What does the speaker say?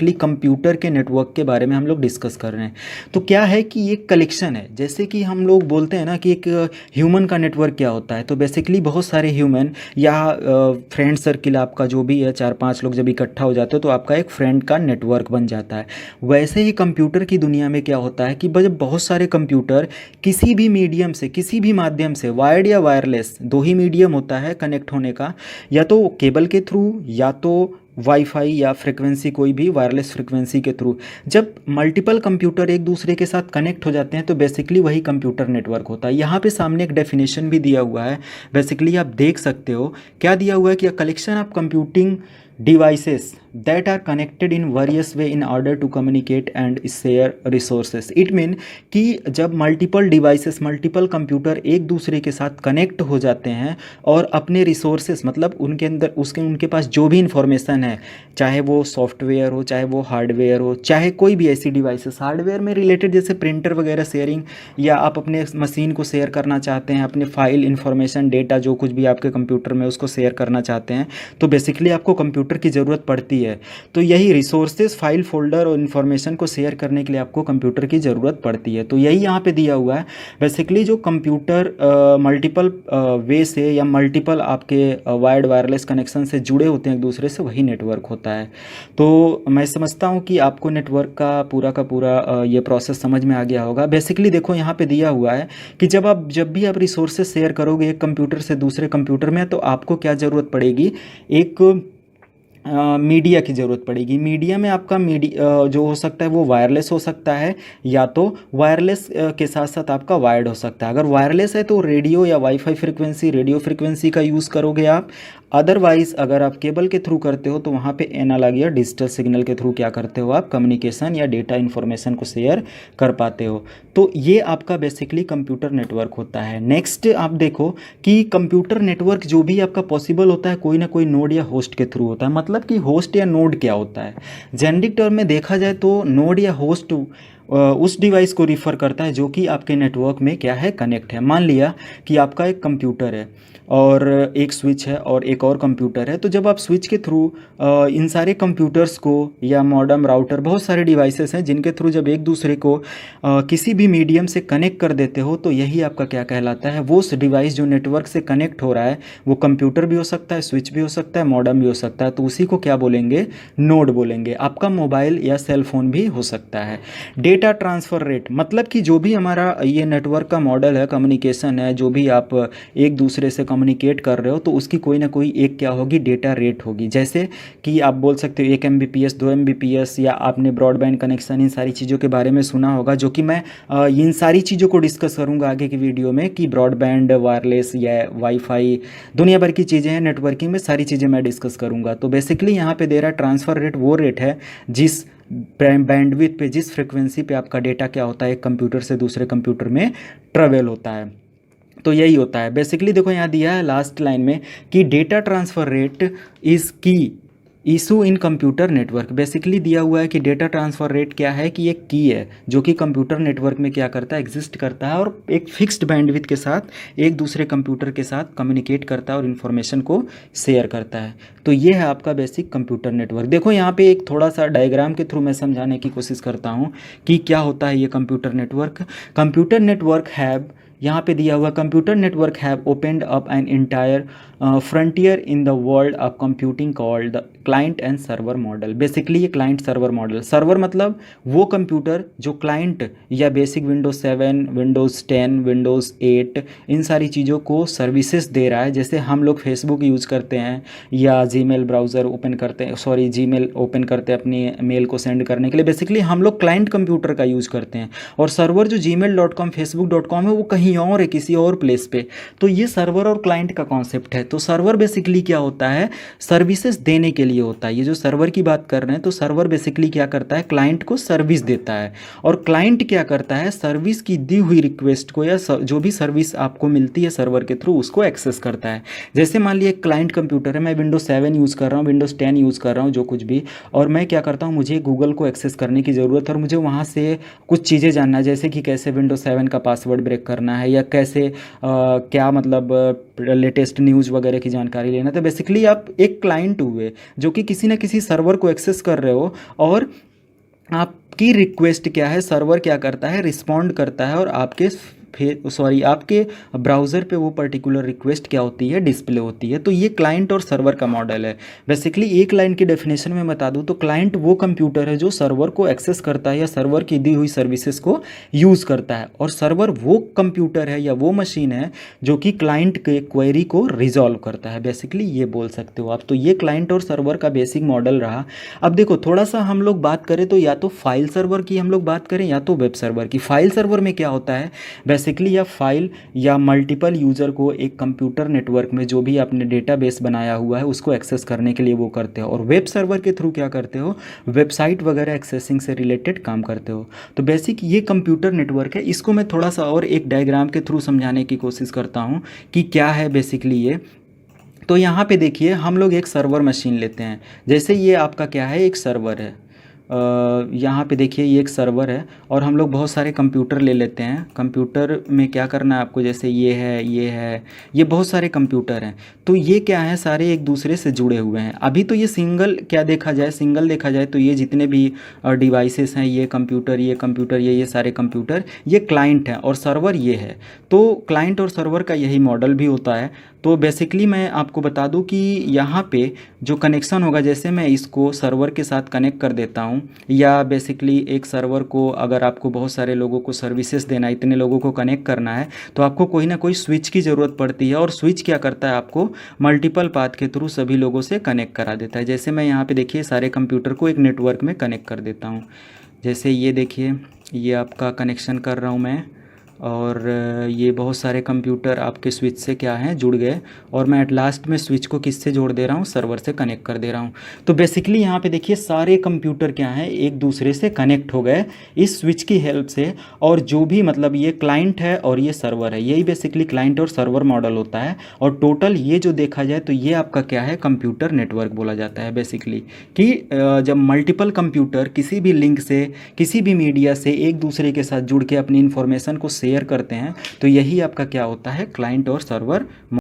Basically computer के network के बारे में हम लोग डिस्कस कर रहे हैं। तो क्या है कि ये कलेक्शन है, जैसे कि हम लोग बोलते हैं ना कि एक ह्यूमन का नेटवर्क क्या होता है, तो बेसिकली बहुत सारे ह्यूमन या फ्रेंड सर्किल आपका जो भी है, 4-5 लोग जब इकट्ठा हो जाते हो तो आपका एक फ्रेंड का नेटवर्क बन जाता है। वैसे ही कंप्यूटर की दुनिया में क्या होता है कि जब बहुत सारे कंप्यूटर किसी भी मीडियम से, किसी भी माध्यम से, वायर्ड या वायरलेस, दो ही मीडियम होता है कनेक्ट होने का, या तो केबल के थ्रू या तो वाईफाई या फ्रिक्वेंसी, कोई भी वायरलेस फ्रिक्वेंसी के थ्रू, जब मल्टीपल कंप्यूटर एक दूसरे के साथ कनेक्ट हो जाते हैं तो बेसिकली वही कंप्यूटर नेटवर्क होता है। यहाँ पे सामने एक डेफिनेशन भी दिया हुआ है, बेसिकली आप देख सकते हो क्या दिया हुआ है कि a collection of computing devices that are connected in various way in order to communicate and share resources। It mean कि जब मल्टीपल डिवाइसेस, मल्टीपल कंप्यूटर एक दूसरे के साथ कनेक्ट हो जाते हैं और अपने रिसोर्सेस, मतलब उनके अंदर उनके पास जो भी इंफॉर्मेशन है, चाहे वो सॉफ्टवेयर हो, चाहे वो हार्डवेयर हो, चाहे कोई भी ऐसी डिवाइसेस हार्डवेयर में रिलेटेड जैसे प्रिंटर वगैरह शेयरिंग, या आप अपने मशीन को शेयर करना चाहते हैं, अपने फाइल इन्फॉर्मेशन डेटा जो कुछ भी आपके कंप्यूटर में उसको शेयर करना चाहते हैं, तो बेसिकली आपको कंप्यूटर की ज़रूरत पड़ती है। तो यही रिसोर्सेज, फाइल, फोल्डर और इन्फॉर्मेशन को शेयर करने के लिए आपको कंप्यूटर की ज़रूरत पड़ती है। तो यही यहाँ पे दिया हुआ है। बेसिकली जो कंप्यूटर मल्टीपल वे से या मल्टीपल आपके वायर्ड वायरलेस कनेक्शन से जुड़े होते हैं एक दूसरे से, वही नेटवर्क होता है। तो मैं समझता हूँ कि आपको नेटवर्क का पूरा ये प्रोसेस समझ में आ गया होगा। बेसिकली देखो यहाँ पे दिया हुआ है कि जब भी आप रिसोर्सेज शेयर करोगे एक कंप्यूटर से दूसरे कंप्यूटर में, तो आपको क्या ज़रूरत पड़ेगी, एक मीडिया की ज़रूरत पड़ेगी। मीडिया में आपका जो हो सकता है वो वायरलेस हो सकता है, या तो वायरलेस के साथ साथ आपका वायर्ड हो सकता है। अगर वायरलेस है तो रेडियो या वाईफाई फ्रिक्वेंसी, रेडियो फ्रिक्वेंसी का यूज़ करोगे आप। अदरवाइज़ अगर आप केबल के थ्रू करते हो तो वहाँ पे एनालॉग या डिजिटल सिग्नल के थ्रू क्या करते हो, आप कम्युनिकेशन या डेटा इन्फॉर्मेशन को शेयर कर पाते हो। तो ये आपका बेसिकली कंप्यूटर नेटवर्क होता है। नेक्स्ट आप देखो कि कंप्यूटर नेटवर्क जो भी आपका पॉसिबल होता है, कोई ना कोई नोड या होस्ट के थ्रू होता है। मतलब कि होस्ट या नोड क्या होता है, जेनेरिक टर्म में देखा जाए तो नोड या होस्ट उस डिवाइस को रिफ़र करता है जो कि आपके नेटवर्क में क्या है, कनेक्ट है। मान लिया कि आपका एक कंप्यूटर है और एक स्विच है और एक और कंप्यूटर है, तो जब आप स्विच के थ्रू इन सारे कंप्यूटर्स को, या मॉडेम, राउटर, बहुत सारे डिवाइसेस हैं जिनके थ्रू जब एक दूसरे को किसी भी मीडियम से कनेक्ट कर देते हो, तो यही आपका क्या कहलाता है, वो डिवाइस जो नेटवर्क से कनेक्ट हो रहा है वो कंप्यूटर भी हो सकता है, स्विच भी हो सकता है, मॉडेम भी हो सकता है, तो उसी को क्या बोलेंगे, नोड बोलेंगे। आपका मोबाइल या सेल फोन भी हो सकता है। डेटा ट्रांसफ़र रेट, मतलब कि जो भी हमारा ये नेटवर्क का मॉडल है, कम्युनिकेशन है, जो भी आप एक दूसरे से कम्युनिकेट कर रहे हो, तो उसकी कोई ना कोई एक क्या होगी, डेटा रेट होगी। जैसे कि आप बोल सकते हो 1 MBPS, 2 MBPS, या आपने ब्रॉडबैंड कनेक्शन, इन सारी चीज़ों के बारे में सुना होगा, जो कि मैं इन सारी चीज़ों को डिस्कस करूँगा आगे की वीडियो में, कि ब्रॉडबैंड, वायरलेस या वाईफाई, दुनिया भर की चीज़ें हैं नेटवर्किंग में, सारी चीज़ें मैं डिस्कस करूँगा। तो बेसिकली यहाँ पे दे रहा है ट्रांसफ़र रेट, वो रेट है जिस बैंडविड्थ पे, जिस फ्रिक्वेंसी पे आपका डेटा क्या होता है, एक कंप्यूटर से दूसरे कंप्यूटर में ट्रेवल होता है। तो यही होता है बेसिकली। देखो यहाँ दिया है लास्ट लाइन में कि डेटा ट्रांसफ़र रेट इज़ की issue in computer network. Basically दिया हुआ है कि डेटा ट्रांसफ़र रेट क्या है, कि एक की है जो कि कंप्यूटर नेटवर्क में क्या करता है, एग्जिस्ट करता है, और एक फिक्स्ड बैंडविड्थ के साथ एक दूसरे कंप्यूटर के साथ कम्युनिकेट करता है और इन्फॉर्मेशन को शेयर करता है। तो ये है आपका बेसिक कंप्यूटर नेटवर्क। देखो यहाँ पे एक थोड़ा सा डायग्राम के थ्रू मैं समझाने की कोशिश करता हूँ कि क्या होता है ये computer network. Computer network have, यहाँ पे दिया हुआ, computer network have opened up an entire frontier in the world of computing called the client and server model. Basically ये क्लाइंट सर्वर मॉडल, सर्वर मतलब वो कंप्यूटर जो क्लाइंट या basic Windows 7, Windows 10, Windows 8, इन सारी चीज़ों को सर्विसेज दे रहा है। जैसे हम लोग फेसबुक यूज़ करते हैं या जीमेल ब्राउज़र ओपन करते हैं, सॉरी जीमेल ओपन करते हैं अपनी मेल को सेंड करने के लिए, बेसिकली हम लोग क्लाइंट कंप्यूटर का यूज़ करते हैं। और सर्वर जो gmail.com, facebook.com है, वो कहीं और है, किसी और प्लेस पे। तो ये सर्वर और क्लाइंट का कॉन्सेप्ट है। तो सर्वर बेसिकली क्या होता है, सर्विसेज देने के लिए होता है। ये जो सर्वर की बात कर रहे हैं, तो सर्वर बेसिकली क्या करता है, क्लाइंट को सर्विस देता है, और क्लाइंट क्या करता है, सर्विस की दी हुई रिक्वेस्ट को या जो भी सर्विस आपको मिलती है सर्वर के थ्रू, उसको एक्सेस करता है। जैसे मान लिया एक क्लाइंट कंप्यूटर है, मैं विंडोज़ 7 यूज़ कर रहा हूँ, विंडोज़ 10 यूज़ कर रहा हूँ, जो कुछ भी, और मैं क्या करता हूँ, मुझे गूगल को एक्सेस करने की ज़रूरत है और मुझे वहाँ से कुछ चीज़ें जानना है, जैसे कि कैसे विंडोज़ 7 का पासवर्ड ब्रेक करना है, या कैसे क्या मतलब लेटेस्ट न्यूज़ वगैरह की जानकारी लेना। तो बेसिकली आप एक क्लाइंट हुए जो कि किसी ना किसी सर्वर को एक्सेस कर रहे हो, और आपकी रिक्वेस्ट क्या है, सर्वर क्या करता है, रिस्पॉन्ड करता है, और आपके ब्राउज़र पे वो पर्टिकुलर रिक्वेस्ट क्या होती है, डिस्प्ले होती है। तो ये क्लाइंट और सर्वर का मॉडल है। बेसिकली एक लाइन की डेफिनेशन में बता दूं तो क्लाइंट वो कंप्यूटर है जो सर्वर को एक्सेस करता है या सर्वर की दी हुई सर्विसेज को यूज़ करता है, और सर्वर वो कंप्यूटर है या वो मशीन है जो कि क्लाइंट के क्वेरी को रिजॉल्व करता है। बेसिकली ये बोल सकते हो आप। तो ये क्लाइंट और सर्वर का बेसिक मॉडल रहा। अब देखो थोड़ा सा हम लोग बात करें तो या तो फाइल सर्वर की हम लोग बात करें या तो वेब सर्वर की। फाइल सर्वर में क्या होता है, बेसिकली या फाइल या मल्टीपल यूज़र को एक कंप्यूटर नेटवर्क में जो भी आपने डेटाबेस बनाया हुआ है उसको एक्सेस करने के लिए वो करते हो। और वेब सर्वर के थ्रू क्या करते हो, वेबसाइट वगैरह एक्सेसिंग से रिलेटेड काम करते हो। तो बेसिक ये कंप्यूटर नेटवर्क है। इसको मैं थोड़ा सा और एक डायग्राम के थ्रू समझाने की कोशिश करता हूँ कि क्या है बेसिकली ये। तो यहाँ पे देखिए हम लोग एक सर्वर मशीन लेते हैं। जैसे ये आपका क्या है, एक सर्वर है। यहाँ पे देखिए ये एक सर्वर है, और हम लोग बहुत सारे कंप्यूटर ले लेते हैं। कंप्यूटर में क्या करना है आपको, जैसे ये है, ये बहुत सारे कंप्यूटर हैं। तो ये क्या है, सारे एक दूसरे से जुड़े हुए हैं। अभी तो ये सिंगल देखा जाए तो ये जितने भी डिवाइसेस हैं, ये कंप्यूटर, ये सारे कंप्यूटर, ये क्लाइंट हैं, और सर्वर ये है। तो क्लाइंट और सर्वर का यही मॉडल भी होता है। तो बेसिकली मैं आपको बता दूं कि यहाँ पे जो कनेक्शन होगा, जैसे मैं इसको सर्वर के साथ कनेक्ट कर देता हूँ, या बेसिकली एक सर्वर को अगर आपको बहुत सारे लोगों को सर्विसेज देना है, इतने लोगों को कनेक्ट करना है, तो आपको कोई ना कोई स्विच की ज़रूरत पड़ती है। और स्विच क्या करता है, आपको मल्टीपल पाथ के थ्रू सभी लोगों से कनेक्ट करा देता है। जैसे मैं यहाँ पे देखिए सारे कंप्यूटर को एक नेटवर्क में कनेक्ट कर देता हूँ। जैसे ये देखिए, ये आपका कनेक्शन कर रहा हूँ मैं, और ये बहुत सारे कंप्यूटर आपके स्विच से क्या हैं, जुड़ गए। और मैं एट लास्ट में स्विच को किससे जोड़ दे रहा हूँ, सर्वर से कनेक्ट कर दे रहा हूँ। तो बेसिकली यहाँ पे देखिए सारे कंप्यूटर क्या हैं, एक दूसरे से कनेक्ट हो गए इस स्विच की हेल्प से। और जो भी मतलब ये क्लाइंट है और ये सर्वर है, यही बेसिकली क्लाइंट और सर्वर मॉडल होता है। और टोटल ये जो देखा जाए तो ये आपका क्या है, कंप्यूटर नेटवर्क बोला जाता है बेसिकली। कि जब मल्टीपल कंप्यूटर किसी भी लिंक से, किसी भी मीडिया से एक दूसरे के साथ जुड़ के अपनी इन्फॉर्मेशन को शेयर करते हैं, तो यही आपका क्या होता है, क्लाइंट और सर्वर